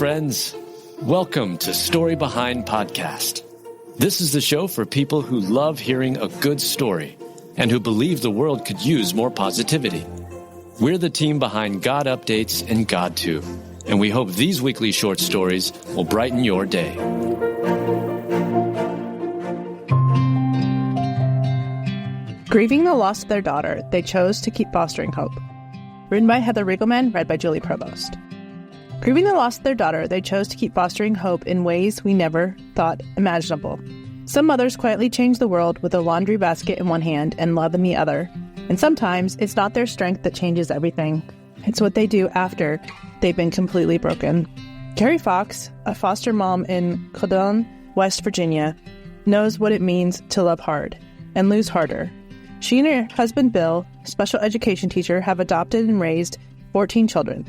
friends. Welcome to Story Behind Podcast. This is the show for people who love hearing a good story and who believe the world could use more positivity. We're the team behind GodUpdates and God2, and we hope these weekly short stories will brighten your day. Grieving the loss of their daughter, they chose to keep fostering hope. Written by Heather Riegelman, read by Julie Provost. Grieving the loss of their daughter, they chose to keep fostering hope in ways we never thought imaginable. Some mothers quietly change the world with a laundry basket in one hand and love in the other. And sometimes it's not their strength that changes everything. It's what they do after they've been completely broken. Carrie Fox, a foster mom in Codon, West Virginia, knows what it means to love hard and lose harder. She and her husband Bill, special education teacher, have adopted and raised 14 children,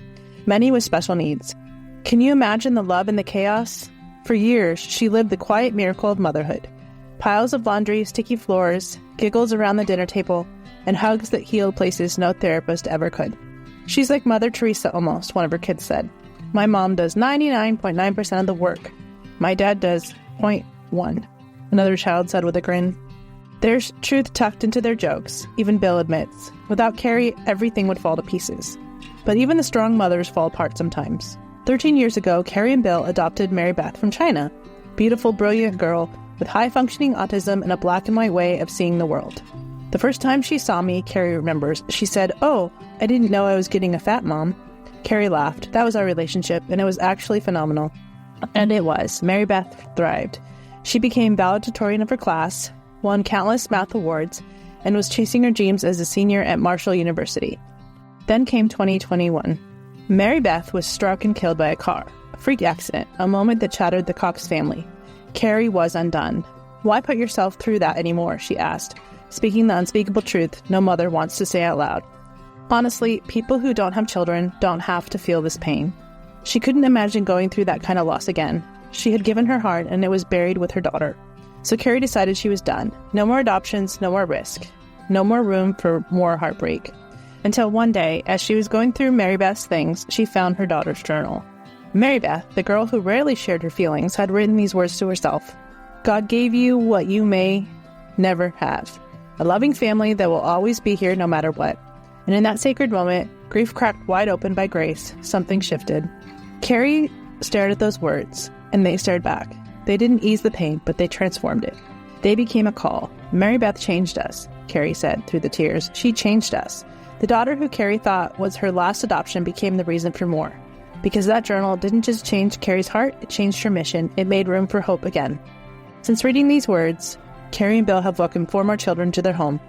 many with special needs. Can you imagine the love and the chaos? For years, she lived the quiet miracle of motherhood. Piles of laundry, sticky floors, giggles around the dinner table, and hugs that healed places no therapist ever could. She's like Mother Teresa almost, one of her kids said. My mom does 99.9% of the work. My dad does 0.1, another child said with a grin. There's truth tucked into their jokes, even Bill admits. Without Carrie, everything would fall to pieces. But even the strong mothers fall apart sometimes. 13 years ago, Carrie and Bill adopted Mary Beth from China. Beautiful, brilliant girl with high-functioning autism and a black and white way of seeing the world. The first time she saw me, Carrie remembers, she said, "Oh, I didn't know I was getting a fat mom." Carrie laughed. That was our relationship, and it was actually phenomenal. And it was. Mary Beth thrived. She became valedictorian of her class, won countless math awards, and was chasing her dreams as a senior at Marshall University. Then came 2021. Mary Beth was struck and killed by a car. A freak accident, a moment that shattered the Cox family. Carrie was undone. Why put yourself through that anymore, she asked, speaking the unspeakable truth no mother wants to say out loud. Honestly, people who don't have children don't have to feel this pain. She couldn't imagine going through that kind of loss again. She had given her heart and it was buried with her daughter. So Carrie decided she was done. No more adoptions, no more risk. No more room for more heartbreak. Until one day, as she was going through Mary Beth's things, she found her daughter's journal. Mary Beth, the girl who rarely shared her feelings, had written these words to herself. God gave you what you may never have. A loving family that will always be here no matter what. And in that sacred moment, grief cracked wide open by grace, something shifted. Carrie stared at those words, and they stared back. They didn't ease the pain, but they transformed it. They became a call. Mary Beth changed us, Carrie said through the tears. She changed us. The daughter who Carrie thought was her last adoption became the reason for more. Because that journal didn't just change Carrie's heart, it changed her mission. It made room for hope again. Since reading these words, Carrie and Bill have welcomed 4 more children to their home,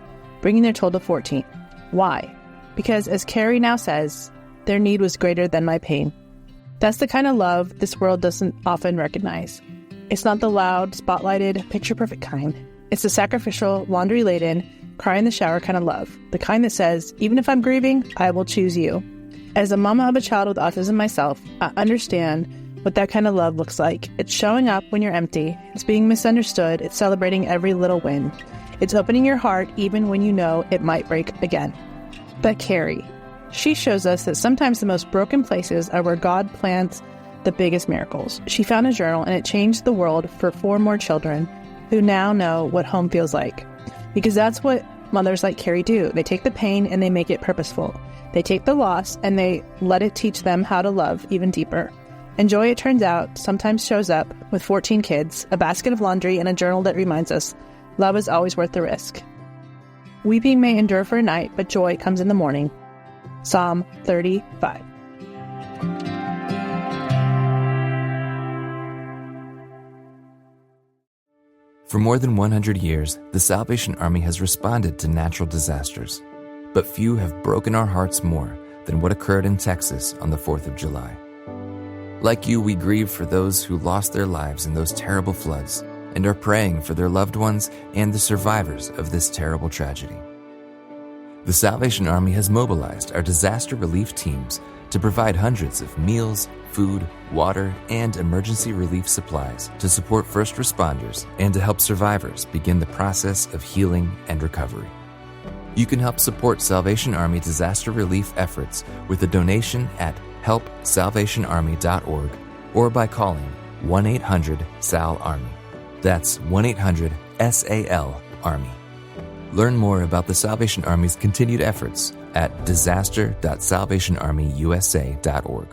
bringing their total to 14. Why? Because, as Carrie now says, their need was greater than my pain. That's the kind of love this world doesn't often recognize. It's not the loud, spotlighted, picture-perfect kind. It's the sacrificial, laundry-laden, cry in the shower kind of love. The kind that says, even if I'm grieving, I will choose you. As a mama of a child with autism myself, I understand what that kind of love looks like. It's showing up when you're empty. It's being misunderstood. It's celebrating every little win. It's opening your heart even when you know it might break again. But Carrie, she shows us that sometimes the most broken places are where God plants the biggest miracles. She found a journal and it changed the world for 4 more children who now know what home feels like. Because that's what mothers like Carrie do. They take the pain and they make it purposeful. They take the loss and they let it teach them how to love even deeper. And joy, it turns out, sometimes shows up with 14 kids, a basket of laundry, and a journal that reminds us love is always worth the risk. Weeping may endure for a night, but joy comes in the morning. Psalm 35. For more than 100 years, the Salvation Army has responded to natural disasters. But few have broken our hearts more than what occurred in Texas on the 4th of July. Like you, we grieve for those who lost their lives in those terrible floods and are praying for their loved ones and the survivors of this terrible tragedy. The Salvation Army has mobilized our disaster relief teams to provide hundreds of meals, food, water, and emergency relief supplies to support first responders and to help survivors begin the process of healing and recovery. You can help support Salvation Army disaster relief efforts with a donation at helpsalvationarmy.org or by calling 1-800-SAL-ARMY. That's 1-800-SAL-ARMY. Learn more about the Salvation Army's continued efforts at disaster.salvationarmyusa.org.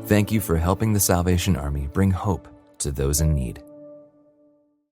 Thank you for helping the Salvation Army bring hope to those in need.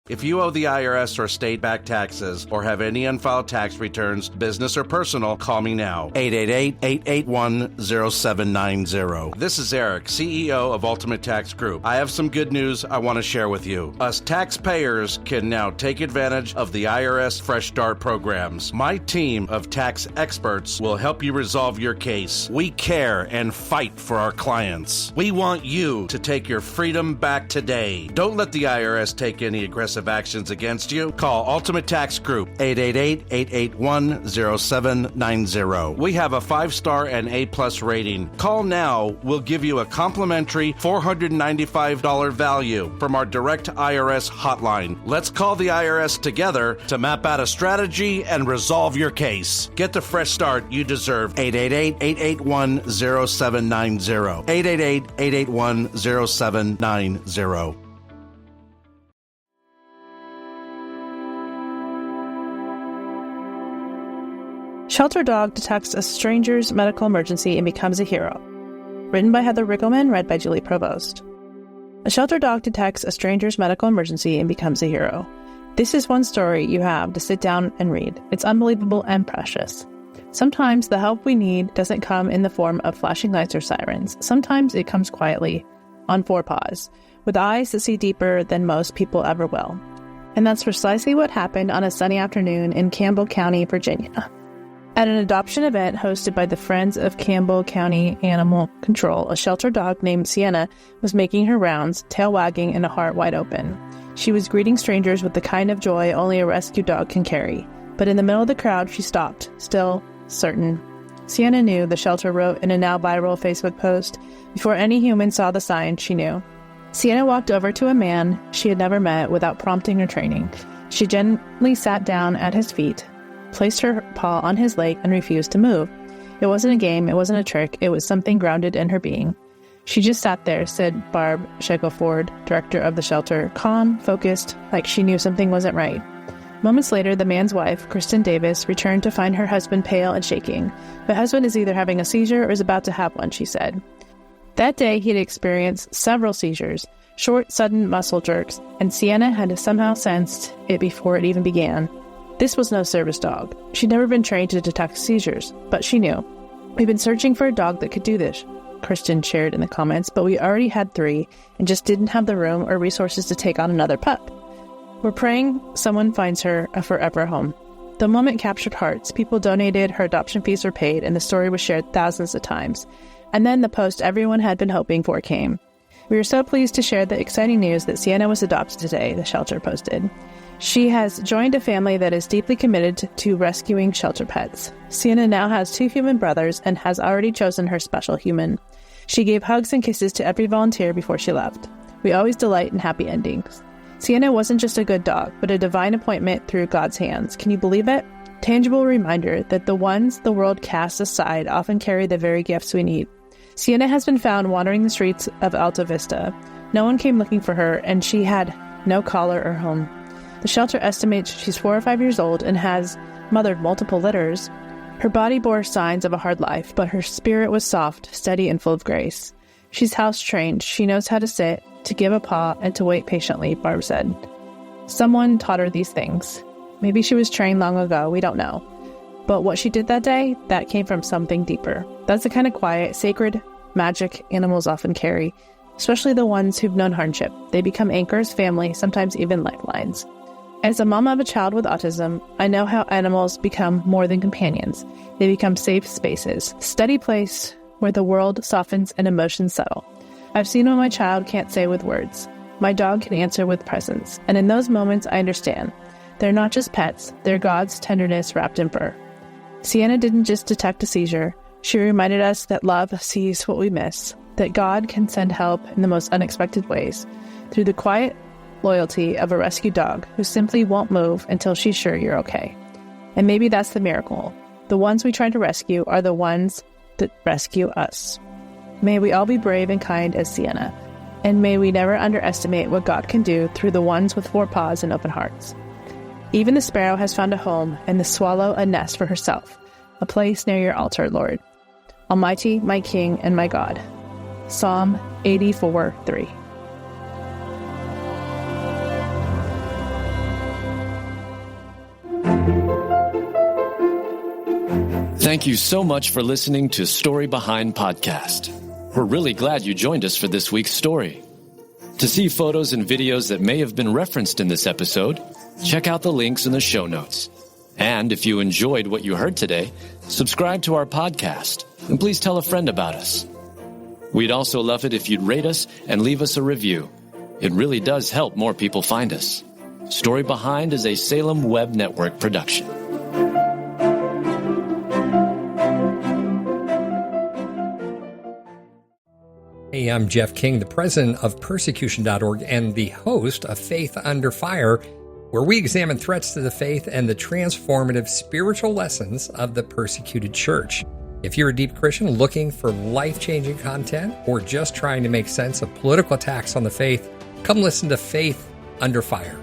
If you owe the IRS or state-backed taxes or have any unfiled tax returns, business or personal, call me now. 888-881-0790. This is Eric, CEO of Ultimate Tax Group. I have some good news I want to share with you. Us taxpayers can now take advantage of the IRS Fresh Start programs. My team of tax experts will help you resolve your case. We care and fight for our clients. We want you to take your freedom back today. Don't let the IRS take any aggressive actions against you. Call Ultimate Tax Group, 888-881-0790. We have a 5-star and A+ rating. Call now. We'll give you a complimentary $495 value from our direct IRS hotline. Let's call the IRS together to map out a strategy and resolve your case. Get the fresh start you deserve. 888-881-0790. 888-881-0790. Shelter Dog detects a stranger's medical emergency and becomes a hero. Written by Heather Riggleman, read by Julie Provost. A shelter dog detects a stranger's medical emergency and becomes a hero. This is one story you have to sit down and read. It's unbelievable and precious. Sometimes the help we need doesn't come in the form of flashing lights or sirens. Sometimes it comes quietly, on 4 paws, with eyes that see deeper than most people ever will. And that's precisely what happened on a sunny afternoon in Campbell County, Virginia. At an adoption event hosted by the Friends of Campbell County Animal Control, a shelter dog named Sienna was making her rounds, tail wagging and a heart wide open. She was greeting strangers with the kind of joy only a rescue dog can carry. But in the middle of the crowd, she stopped, still certain. Sienna knew, the shelter wrote in a now viral Facebook post. Before any human saw the sign, she knew. Sienna walked over to a man she had never met without prompting or training. She gently sat down at his feet, placed her paw on his leg, and refused to move. It wasn't a game, it wasn't a trick, it was something grounded in her being. She just sat there, said Barb Shackelford, director of the shelter, calm, focused, like she knew something wasn't right. Moments later, the man's wife, Kristen Davis, returned to find her husband pale and shaking. My husband is either having a seizure or is about to have one, she said. That day, he had experienced several seizures, short, sudden muscle jerks, and Sienna had somehow sensed it before it even began. This was no service dog. She'd never been trained to detect seizures, but she knew. We've been searching for a dog that could do this, Kristen shared in the comments, but we already had 3 and just didn't have the room or resources to take on another pup. We're praying someone finds her a forever home. The moment captured hearts. People donated, her adoption fees were paid, and the story was shared thousands of times. And then the post everyone had been hoping for came. We were so pleased to share the exciting news that Sienna was adopted today, the shelter posted. She has joined a family that is deeply committed to rescuing shelter pets. Sienna now has 2 human brothers and has already chosen her special human. She gave hugs and kisses to every volunteer before she left. We always delight in happy endings. Sienna wasn't just a good dog, but a divine appointment through God's hands. Can you believe it? Tangible reminder that the ones the world casts aside often carry the very gifts we need. Sienna has been found wandering the streets of Alta Vista. No one came looking for her, and she had no collar or home. The shelter estimates she's 4 or 5 years old and has mothered multiple litters. Her body bore signs of a hard life, but her spirit was soft, steady, and full of grace. She's house-trained. She knows how to sit, to give a paw, and to wait patiently, Barb said. Someone taught her these things. Maybe she was trained long ago, we don't know. But what she did that day, that came from something deeper. That's the kind of quiet, sacred magic animals often carry, especially the ones who've known hardship. They become anchors, family, sometimes even lifelines. As a mom of a child with autism, I know how animals become more than companions. They become safe spaces, steady place where the world softens and emotions settle. I've seen what my child can't say with words. My dog can answer with presence, and in those moments I understand. They're not just pets, they're God's tenderness wrapped in fur. Sienna didn't just detect a seizure, she reminded us that love sees what we miss, that God can send help in the most unexpected ways, through the quiet loyalty of a rescue dog who simply won't move until she's sure you're okay. And maybe that's the miracle. The ones we try to rescue are the ones that rescue us. May we all be brave and kind as Sienna, And may we never underestimate what God can do through the ones with 4 paws and open hearts. Even the sparrow has found a home, and the swallow a nest for herself, a place near your altar, Lord. Almighty, my King, and my God. Psalm 84:3. Thank you so much for listening to Story Behind Podcast. We're really glad you joined us for this week's story. To see photos and videos that may have been referenced in this episode, check out the links in the show notes. And if you enjoyed what you heard today, subscribe to our podcast, and please tell a friend about us. We'd also love it if you'd rate us and leave us a review. It really does help more people find us. Story Behind is a Salem Web Network production. Hey, I'm Jeff King, the president of Persecution.org and the host of Faith Under Fire, where we examine threats to the faith and the transformative spiritual lessons of the persecuted church. If you're a deep Christian looking for life-changing content or just trying to make sense of political attacks on the faith, come listen to Faith Under Fire.